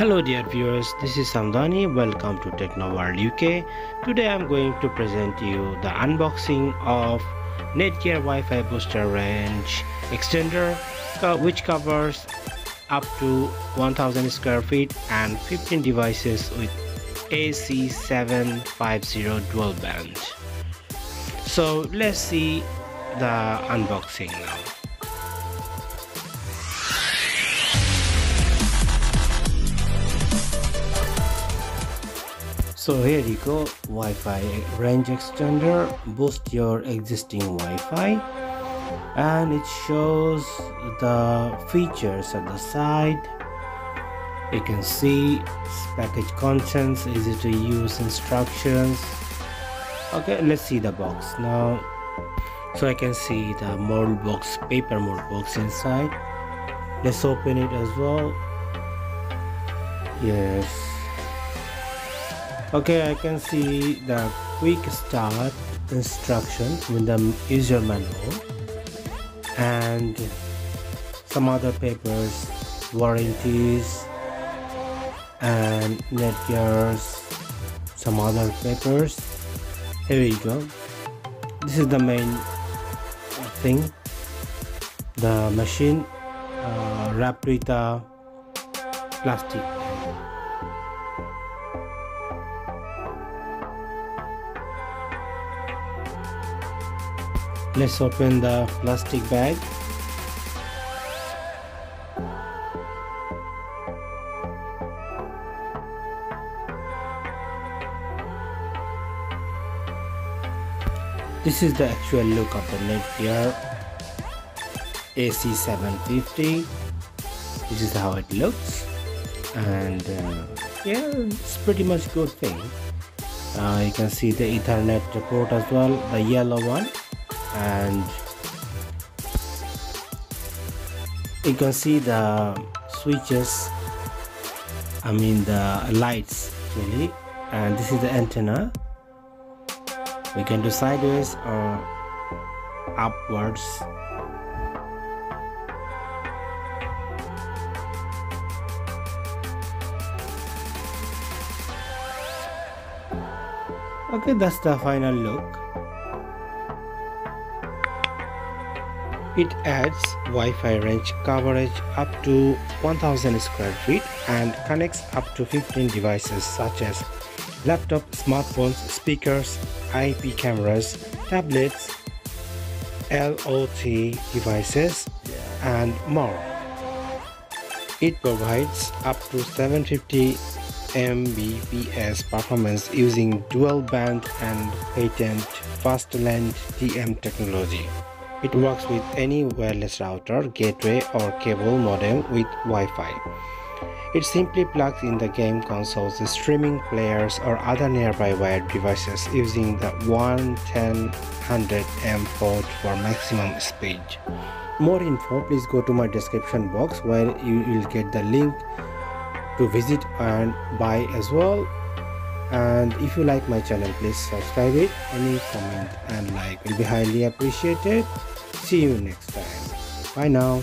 Hello dear viewers, this is Samdani. Welcome to Techno World UK. Today I'm going to present you the unboxing of NETGEAR Wi-Fi booster range extender, which covers up to 1000 square feet and 15 devices with AC750 dual band. So let's see the unboxing now. So here you go, Wi-Fi range extender, boost your existing Wi-Fi, and it shows the features at the side. You can see package contents, easy to use instructions. Okay, let's see the box now. So I can see the mold box, paper mold box inside. Let's open it as well. Yes. Okay, I can see the quick start instruction with the user manual and some other papers, warranties and NETGEAR's some other papers. Here we go. This is the main thing. The machine wrapped with a plastic. Let's open the plastic bag. This is the actual look of the NETGEAR AC750. This is how it looks, and yeah, it's pretty much good thing. You can see the Ethernet port as well, the yellow one, and you can see the switches, the lights actually, and this is the antenna. We can do sideways or upwards. Okay, that's the final look. It adds Wi-Fi range coverage up to 1000 square feet and connects up to 15 devices such as laptop, smartphones, speakers, IP cameras, tablets, LOT devices, and more. It provides up to 750 Mbps performance using dual band and patent FastLane TM technology. It works with any wireless router, gateway, or cable modem with Wi-Fi. It simply plugs in the game consoles, streaming players, or other nearby wired devices using the 110/100M port for maximum speed. More info, please go to my description box where you will get the link to visit and buy as well. And if you like my channel, please subscribe it. Any comment and like will be highly appreciated. See you next time. Bye now.